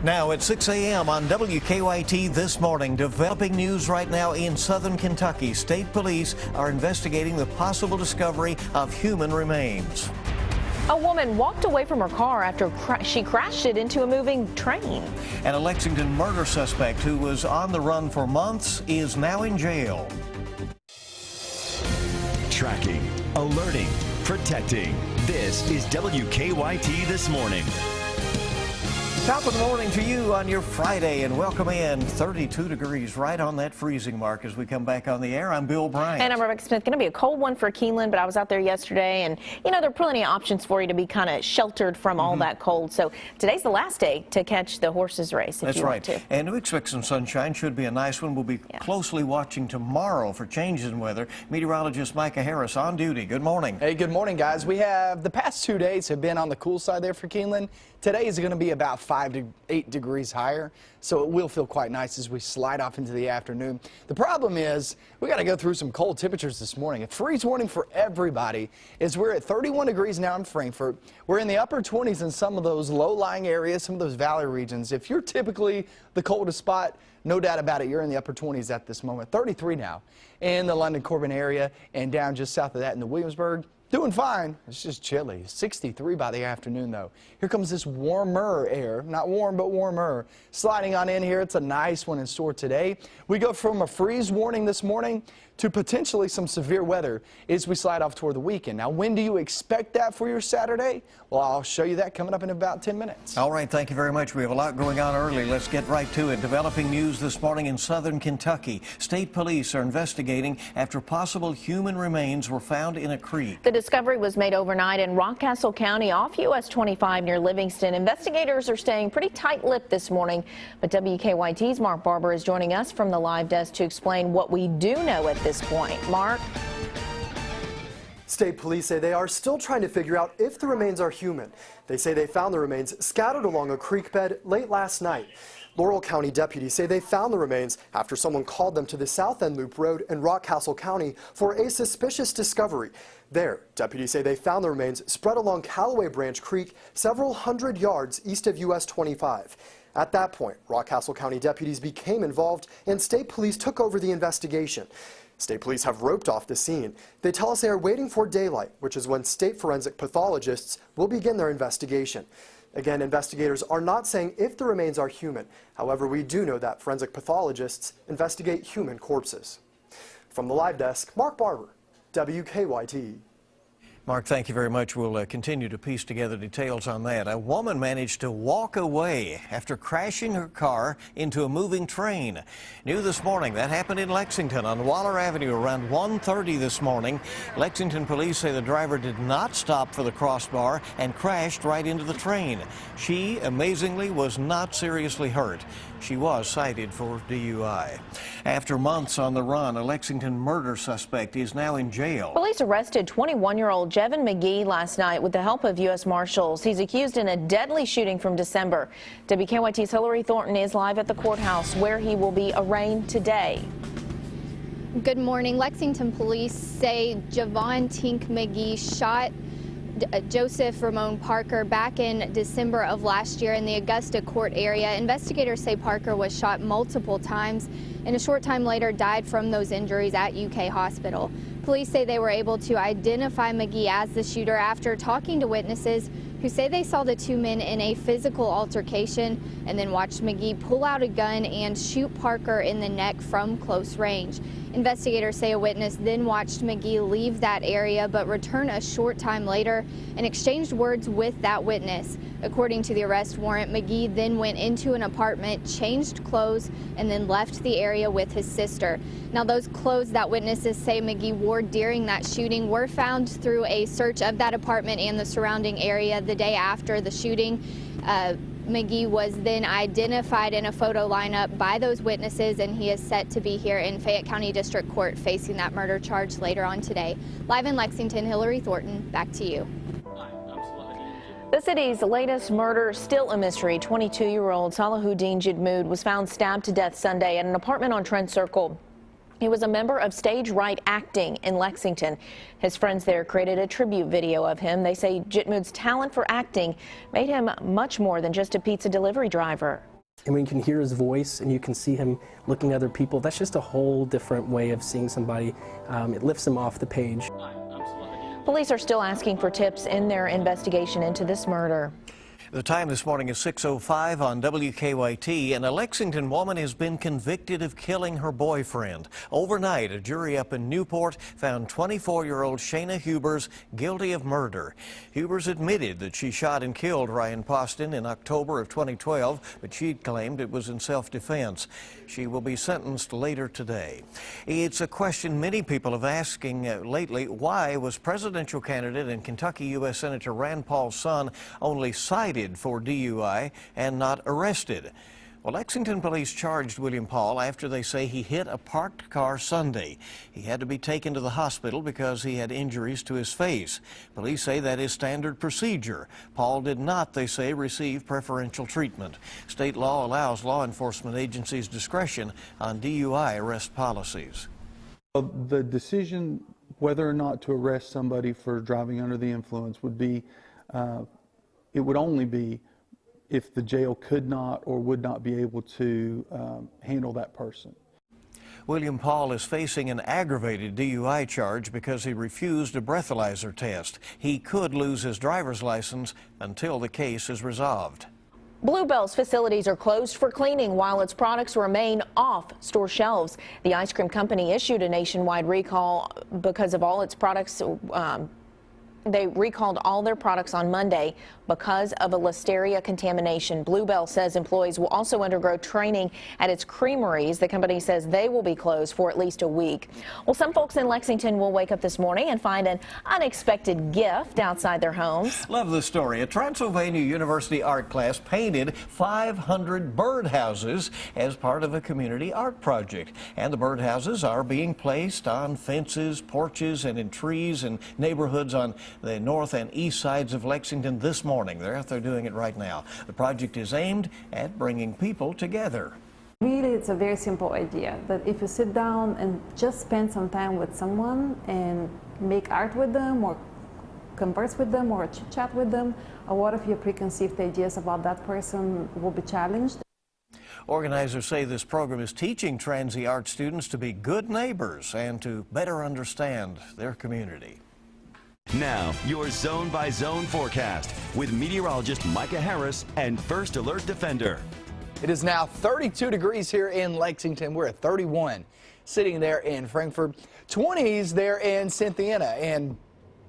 Now at 6 a.m. on WKYT this morning, developing news right now in southern Kentucky. State police are investigating the possible discovery of human remains. A woman walked away from her car after she crashed it into a moving train. And a Lexington murder suspect who was on the run for months is now in jail. Tracking, alerting, protecting. This is WKYT This Morning. Top of the morning to you on your Friday, and welcome in. 32 degrees, right on that freezing mark as we come back on the air. I'm Bill Bryant. And I'm Rebecca Smith. Going to be a cold one for Keeneland, but I was out there yesterday, and you know, there are plenty of options for you to be kind of sheltered from all that cold. So today's the last day to catch the horses race if you want to. And we expect some sunshine. Should be a nice one. We'll be closely watching tomorrow for changes in weather. Meteorologist Micah Harris on duty. Good morning. Hey, good morning, guys. We have the past 2 days have been on the cool side there for Keeneland. Today is going to be about 5 to 8 degrees higher, so it will feel quite nice as we slide off into the afternoon. The problem is we got to go through some cold temperatures this morning. A freeze warning for everybody is we're at 31 degrees now in Frankfort. We're in the upper 20s in some of those low-lying areas, some of those valley regions. If you're typically the coldest spot, no doubt about it, you're in the upper 20s at this moment. 33 now in the London-Corbin area and down just south of that in the Williamsburg. Doing fine. It's just chilly. 63 by the afternoon, though. Here comes this warmer air. Not warm, but warmer. Sliding on in here. It's a nice one in store today. We go from a freeze warning this morning to potentially some severe weather as we slide off toward the weekend. Now, when do you expect that for your Saturday? Well, I'll show you that coming up in about 10 minutes. All right, thank you very much. We have a lot going on early. Let's get right to it. Developing news this morning in southern Kentucky. State police are investigating after possible human remains were found in a creek. The discovery was made overnight in Rockcastle County off US 25 near Livingston. Investigators are staying pretty tight-lipped this morning, but WKYT's Mark Barber is joining us from the live desk to explain what we do know at this point. Mark? State police say they are still trying to figure out if the remains are human. They say they found the remains scattered along a creek bed late last night. Laurel County deputies say they found the remains after someone called them to the South End Loop Road in Rockcastle County for a suspicious discovery. There, deputies say they found the remains spread along Callaway Branch Creek several hundred yards east of US 25. At that point, Rockcastle County deputies became involved and state police took over the investigation. State police have roped off the scene. They tell us they are waiting for daylight, which is when state forensic pathologists will begin their investigation. Again, investigators are not saying if the remains are human. However, we do know that forensic pathologists investigate human corpses. From the live desk, Mark Barber, WKYT. Mark, thank you very much. We'll continue to piece together details on that. A woman managed to walk away after crashing her car into a moving train. New this morning, that happened in Lexington on Waller Avenue around 1:30 this morning. Lexington police say the driver did not stop for the crossbar and crashed right into the train. She, amazingly, was not seriously hurt. She was cited for DUI. After months on the run, a Lexington murder suspect is now in jail. Police arrested 21-year-old Jevin McGee last night with the help of U.S. Marshals. He's accused in a deadly shooting from December. WKYT's Hillary Thornton is live at the courthouse where he will be arraigned today. Good morning. Lexington police say Javon Tink McGee shot Joseph Ramon Parker back in December of last year in the Augusta court area. Investigators say Parker was shot multiple times and a short time later died from those injuries at UK Hospital. Police say they were able to identify McGee as the shooter after talking to witnesses who say they saw the two men in a physical altercation and then watched McGee pull out a gun and shoot Parker in the neck from close range. Investigators say a witness then watched McGee leave that area but return a short time later and exchanged words with that witness. According to the arrest warrant, McGee then went into an apartment, changed clothes, and then left the area with his sister. Now, those clothes that witnesses say McGee wore during that shooting were found through a search of that apartment and the surrounding area the day after the shooting. McGee was then identified in a photo lineup by those witnesses, and he is set to be here in Fayette County District Court facing that murder charge later on today. Live in Lexington, Hillary Thornton, back to you. The city's latest murder still a mystery. 22-year-old Salahuddin Jidmood was found stabbed to death Sunday at an apartment on Trent Circle. He was a member of Stage Right Acting in Lexington. His friends there created a tribute video of him. They say Jitmund's talent for acting made him much more than just a pizza delivery driver. And when you can hear his voice and you can see him looking at other people, that's just a whole different way of seeing somebody. It lifts them off the page. Police are still asking for tips in their investigation into this murder. The time this morning is 6:05 on WKYT, and a Lexington woman has been convicted of killing her boyfriend. Overnight, a jury up in Newport found 24-year-old Shayna Hubers guilty of murder. Hubers admitted that she shot and killed Ryan Poston in October of 2012, but she claimed it was in self-defense. She will be sentenced later today. It's a question many people have asking lately. Why was presidential candidate and Kentucky U.S. Senator Rand Paul's son only cited for DUI and not arrested? Well, Lexington police charged William Paul after they say he hit a parked car Sunday. He had to be taken to the hospital because he had injuries to his face. Police say that is standard procedure. Paul did not, they say, receive preferential treatment. State law allows law enforcement agencies discretion on DUI arrest policies. The decision whether or not to arrest somebody for driving under the influence would be it would only be if the jail could not or would not be able to handle that person. William Paul is facing an aggravated DUI charge because he refused a breathalyzer test. He could lose his driver's license until the case is resolved. Bluebell's facilities are closed for cleaning while its products remain off store shelves. The ice cream company issued a nationwide recall because of all its products. They recalled all their products on Monday because of a listeria contamination. Bluebell says employees will also undergo training at its creameries. The company says they will be closed for at least a week. Well, some folks in Lexington will wake up this morning and find an unexpected gift outside their homes. Love the story. A Transylvania University art class painted 500 birdhouses as part of a community art project. And the birdhouses are being placed on fences, porches, and in trees and neighborhoods on the north and east sides of Lexington this morning. They're out there doing it right now. The project is aimed at bringing people together. Really, it's a very simple idea that if you sit down and just spend some time with someone and make art with them or converse with them or chit-chat with them, a lot of your preconceived ideas about that person will be challenged. Organizers say this program is teaching Transy art students to be good neighbors and to better understand their community. Now, your zone-by-zone forecast with meteorologist Micah Harris and First Alert Defender. It is now 32 degrees here in Lexington. We're at 31 sitting there in Frankfort, 20s there in Cynthiana and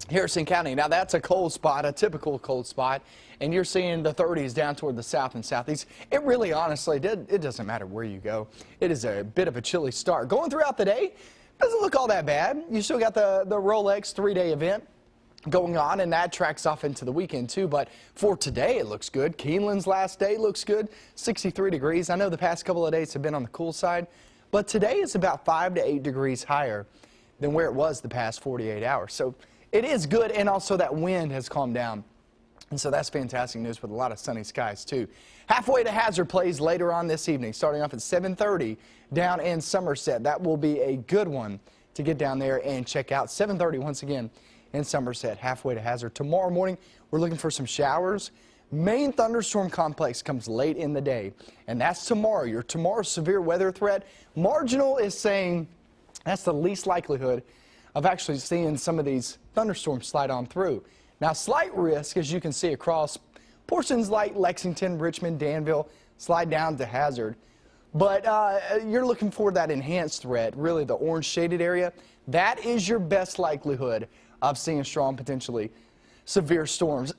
Harrison County. Now that's a cold spot, a typical cold spot, and you're seeing the 30s down toward the south and southeast. It really honestly it doesn't matter where you go. It is a bit of a chilly start. Going throughout the day, doesn't look all that bad. You still got the Rolex 3-day event going on, and that tracks off into the weekend too. But for today, it looks good. Keeneland's last day looks good, 63 degrees. I know the past couple of days have been on the cool side, but today is about 5 to 8 degrees higher than where it was the past 48 hours. So it is good, and also that wind has calmed down. And so that's fantastic news with a lot of sunny skies too. Halfway to Hazard plays later on this evening, starting off at 7:30 down in Somerset. That will be a good one to get down there and check out. 7:30 once again in Somerset, halfway to Hazard. Tomorrow morning, we're looking for some showers. Main thunderstorm complex comes late in the day, and that's tomorrow. Your tomorrow's severe weather threat. Marginal is saying that's the least likelihood of actually seeing some of these thunderstorms slide on through. Now, slight risk, as you can see across portions like Lexington, Richmond, Danville, slide down to Hazard. But you're looking for that enhanced threat, really the orange shaded area. That is your best likelihood of seeing strong, potentially severe storms.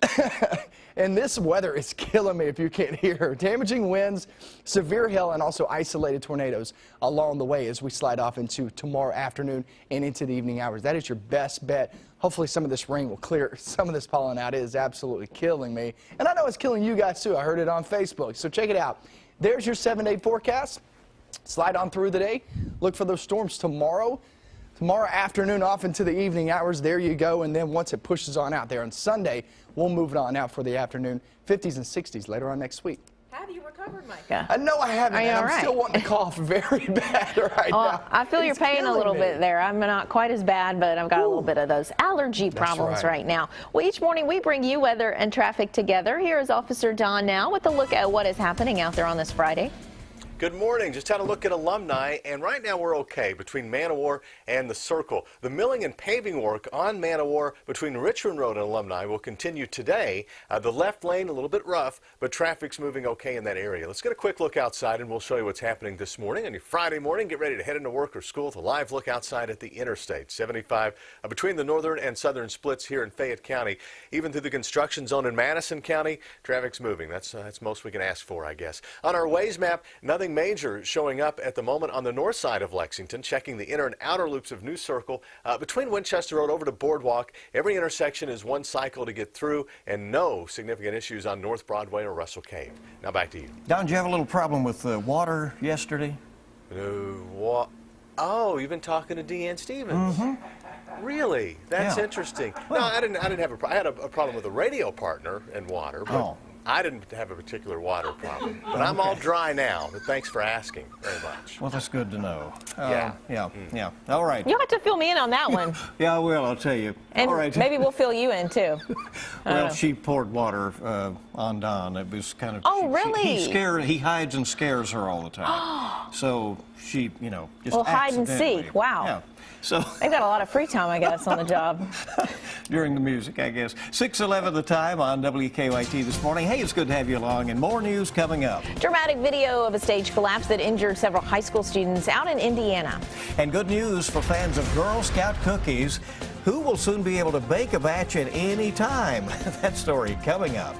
And this weather is killing me if you can't hear. Damaging winds, severe hail, and also isolated tornadoes along the way as we slide off into tomorrow afternoon and into the evening hours. That is your best bet. Hopefully some of this rain will clear some of this pollen out. It is absolutely killing me. And I know it's killing you guys too. I heard it on Facebook. So check it out. There's your 7-day forecast. Slide on through the day. Look for those storms tomorrow. Tomorrow afternoon off into the evening hours, there you go. And then once it pushes on out there on Sunday, we'll move it on out for the afternoon. 50s and 60s later on next week. Have you recovered, Micah? No, I haven't. Are you And all I'm right? still wanting to cough very bad right now. I feel your It's pain a killing little me. bit there. I'm not quite as bad, but I've got a little bit of those allergy problems right now. Well, each morning we bring you weather and traffic together. Here is Officer Don now with a look at what is happening out there on this Friday. Good morning. Just had a look at Alumni, and right now we're okay between Man-O-War and the Circle. The milling and paving work on Man-O-War between Richmond Road and Alumni will continue today. The left lane a little bit rough, but traffic's moving okay in that area. Let's get a quick look outside, and we'll show you what's happening this morning. On your Friday morning, get ready to head into work or school with a live look outside at the interstate. 75 between the northern and southern splits here in Fayette County. Even through the construction zone in Madison County, traffic's moving. That's most we can ask for, I guess. On our Waze map, nothing major showing up at the moment on the north side of Lexington, checking the inner and outer loops of New Circle. Between Winchester Road over to Boardwalk, every intersection is one cycle to get through, and no significant issues on North Broadway or Russell Cave. Now back to you. Don, did you have a little problem with water yesterday? No. Oh, you've been talking to Deanne Stevens. Really? That's interesting. No, I didn't have I had a problem with a radio partner and water, but I didn't have a particular water problem. But I'm all dry now, but thanks for asking very much. Well, that's good to know. Yeah. Yeah. All right. You'll have to fill me in on that one. Yeah, I will, I'll tell you. And all right. maybe we'll fill you in, too. Well, she poured water on Don. It was kind of... Oh, really? He hides and scares her all the time. So she, just Well, hide and accidentally- seek. Wow. Yeah. So They've got a lot of free time, I guess, on the job. during the music, I guess. 6:11 the time on WKYT this morning. Hey, it's good to have you along, and more news coming up. Dramatic video of a stage collapse that injured several high school students out in Indiana. And good news for fans of Girl Scout cookies, who will soon be able to bake a batch at any time. That story coming up.